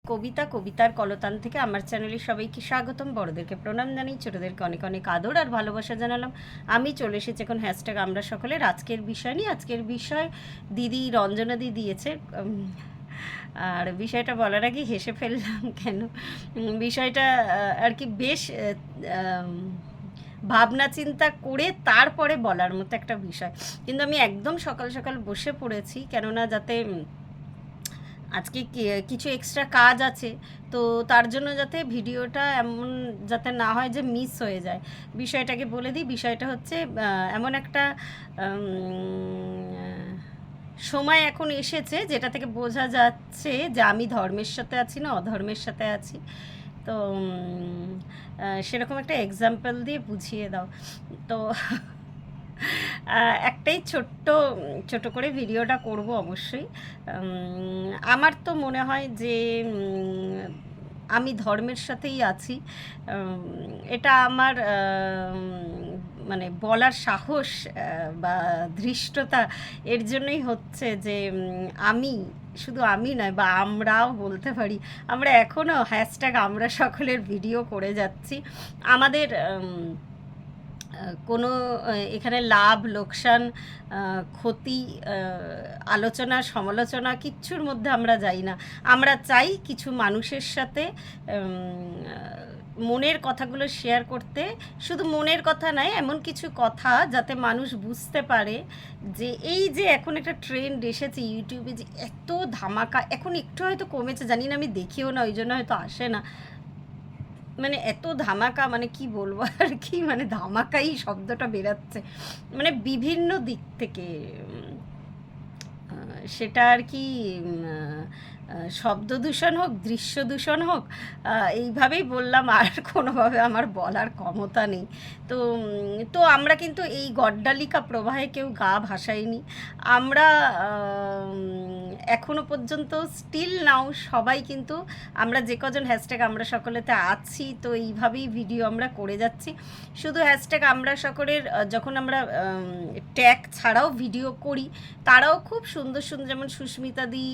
কবিতার কলতান থেকে আমার চ্যানেলে সবাইকে স্বাগতম। বড়দেরকে প্রণাম জানাই, ছোটদেরকে অনেক অনেক আদর আর ভালোবাসা জানালাম। আমি চলে এসেছি এখন হ্যাশট্যাগ আমরা সকলের আজকের বিষয় নিয়ে। আজকের বিষয় দিদি রঞ্জনাদি দিয়েছে। আর বিষয়টা বলার আগে হেসে ফেললাম কেন, বিষয়টা আর কি বেশ ভাবনা চিন্তা করে তারপরে বলার মতো একটা বিষয়, কিন্তু আমি একদম সকাল সকাল বসে পড়েছি, কেননা যাতে আজকে কিছু এক্সট্রা কাজ আছে, তো তার জন্য যাতে ভিডিওটা এমন যাতে না হয় যে মিস হয়ে যায়। বিষয়টাকে বলে দিই, বিষয়টা হচ্ছে এমন একটা সময় এখন এসেছে যেটা থেকে বোঝা যাচ্ছে যে আমি ধর্মের সাথে আছি না অধর্মের সাথে আছি। তো সেরকম একটা এক্সাম্পল দিয়ে বুঝিয়ে দাও তো। একটাই ছোট করে ভিডিওটা করব অবশ্যই। আমার তো মনে হয় যে আমি ধর্মের সাথেই আছি। এটা আমার মানে বলার সাহস বা ধৃষ্টতা এর জন্যই হচ্ছে যে আমি, শুধু আমি নয় বা আমরাও বলতে পারি, আমরা এখনও হ্যাশট্যাগ আমরা সকলের ভিডিও করে যাচ্ছি। আমাদের কোনো এখানে লাভ লোকসান ক্ষতি আলোচনা সমালোচনা কিচ্ছুর মধ্যে আমরা যাই না। আমরা চাই কিছু মানুষের সাথে মনের কথাগুলো শেয়ার করতে। শুধু মনের কথা নয়, এমন কিছু কথা যাতে মানুষ বুঝতে পারে যে এই যে এখন একটা ট্রেন্ড এসেছে ইউটিউবে, যে এত ধামাকা, এখন একটু হয়তো কমেছে জানি না, আমি দেখিও না, ওই জন্য হয়তো আসে না। মানে এত ধামাকা, মানে কি বলবো আর কি, মানে ধামাকাই শব্দটা বেরাচ্ছে, মানে বিভিন্ন দিক থেকে সেটা আর কি শব্দ দূষণ হোক, দৃশ্য দূষণ হোক, এইভাবেই বললাম, আর কোনোভাবে আমার বলার ক্ষমতা নেই। তো তো আমরা কিন্তু এই গড্ডালিকা প্রবাহে কেউ গা ভাসাইনি। আমরা এখনো পর্যন্ত স্টিল নাও সবাই কিন্তু আমরা যে কজন হ্যাশট্যাগ আমরা সকলেতে আছি, তো এইভাবেই ভিডিও আমরা করে যাচ্ছি। শুধু হ্যাশট্যাগ আমরা সকলের যখন আমরা ট্যাগ ছাড়াও ভিডিও করি, তারাও খুব সুন্দর সুন্দর, যেমন সুস্মিতা দি,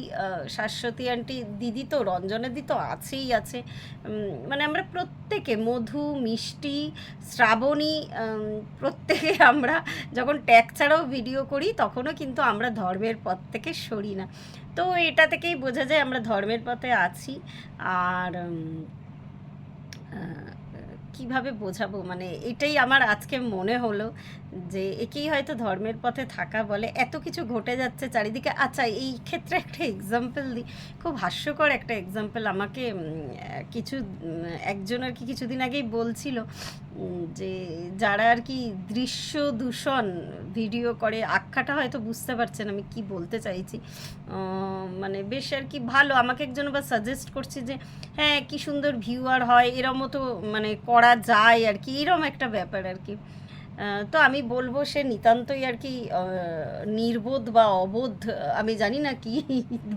শাশ্বতী আন্টি, দিদি তো, রঞ্জনা দি তো আছেই আছে, মানে আমরা প্রত্যেকে, মধু, মিষ্টি, শ্রাবণী, প্রত্যেকে আমরা যখন ট্যাগ ছাড়াও ভিডিও করি তখনও কিন্তু আমরা ধর্মের পথ থেকে সরি না। তো এটা থেকেই বোঝা যায় আমরা ধর্মের পথে আছি। আর কিভাবে বোঝাবো, মানে এটাই আমার আজকে মনে হলো যে একেই হয়তো ধর্মের পথে থাকা বলে। এত কিছু ঘটে যাচ্ছে চারিদিকে। আচ্ছা, এই ক্ষেত্রে একটা এক্সাম্পল দিই, খুব হাস্যকর একটা এক্সাম্পল। আমাকে কিছু একজন আর কি কিছুদিন আগেই বলছিল যে যারা আর কি দৃশ্য দূষণ ভিডিও করে, আখ্যাটা হয়তো বুঝতে পারছেন আমি কি বলতে চাইছি, মানে বেশ আর কি ভালো, আমাকে একজন আবার সাজেস্ট করছে যে হ্যাঁ কি সুন্দর ভিউয়ার হয়, এরমও তো মানে করা যায় আর কি, এরম একটা ব্যাপার আর কি। তো আমি বলবো সে নিতান্তই আর কি নির্বোধ বা অবোধ, আমি জানি না কি,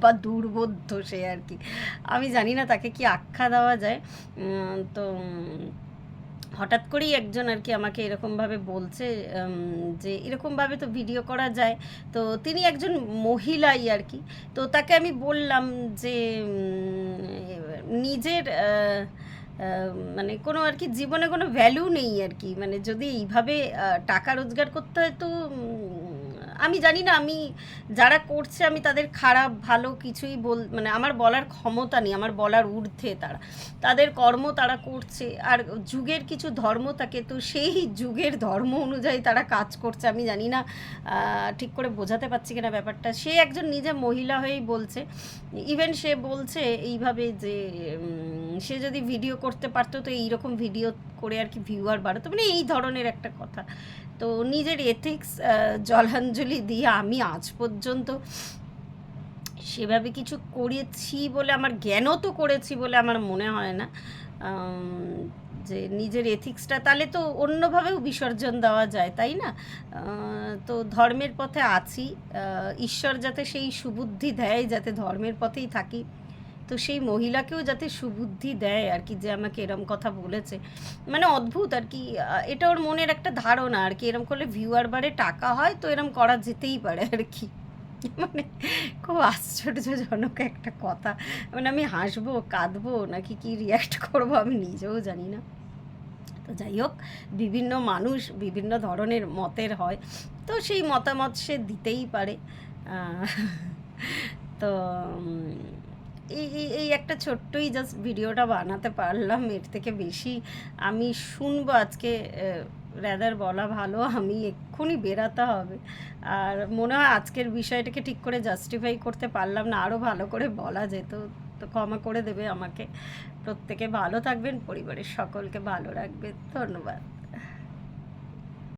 বা দুর্বোধ্য সে আর কি, আমি জানি না তাকে কি আখ্যা দেওয়া যায়। তো হঠাৎ করেই একজন আর কি আমাকে এরকমভাবে বলছে যে এরকমভাবে তো ভিডিও করা যায়। তো তিনি একজন মহিলাই আর কি। তো তাকে আমি বললাম যে নিজের মানে কোনো আর কি জীবনে কোনো ভ্যালু নেই আর কি, মানে যদি এইভাবে টাকা রোজগার করতে হয় তো আমি জানি না, আমি যারা করছে আমি তাদের খারাপ ভালো কিছুই মানে আমার বলার ক্ষমতা নেই, আমার বলার ঊর্ধ্বে তারা, তাদের কর্ম তারা করছে। আর যুগের কিছু ধর্ম থাকে, তো সেই যুগের ধর্ম অনুযায়ী তারা কাজ করছে। আমি জানি না ঠিক করে বোঝাতে পারছি কিনা ব্যাপারটা। সে একজন নিজে মহিলা হয়েই বলছে, ইভেন সে বলছে এইভাবে যে সে যদি ভিডিও করতে পারতো তো এইরকম ভিডিও করে আর কি ভিউয়ার বাড়াতো, মানে এই ধরনের একটা কথা। তো নিজের এথিক্স জলাঞ্জলি দিয়ে আমি আজ পর্যন্ত সেভাবে কিছু করেছি বলে, আমার জ্ঞানও তো করেছি বলে আমার মনে হয় না যে নিজের এথিক্সটা তাহলে তো অন্যভাবেও বিসর্জন দেওয়া যায়, তাই না? তো ধর্মের পথে আছি, ঈশ্বর যাতে সেই সুবুদ্ধি দেয় যাতে ধর্মের পথেই থাকি। তো সেই মহিলাকেও যাতে সুবুদ্ধি দেয় আর কি, যে আমাকে এরম কথা বলেছে, মানে অদ্ভুত আর কি। এটা ওর মনের একটা ধারণা আর কি, এরম করলে ভিউয়ার বাড়ে, টাকা হয়, তো এরম করা যেতেই পারে আর কি। মানে খুব আশ্চর্যজনক একটা কথা। মানে আমি হাসবো, কাঁদবো নাকি কি রিঅ্যাক্ট করবো আমি নিজেও জানি না। তো যাই হোক, বিভিন্ন মানুষ বিভিন্ন ধরনের মতের হয়, তো সেই মতামত সে দিতেই পারে। আহ, তো এই একটা ছোট্টই জাস্ট ভিডিওটা বানাতে পারলাম, এর থেকে বেশি আমি শুনবো আজকে রেদার বলা ভালো, আমি এক্ষুনি বেরাতে হবে। আর মনে হয় আজকের বিষয়টাকে ঠিক করে জাস্টিফাই করতে পারলাম না, আরও ভালো করে বলা যেত। তো ক্ষমা করে দেবে আমাকে। প্রত্যেকে ভালো থাকবেন, পরিবারের সকলকে ভালো রাখবেন। ধন্যবাদ।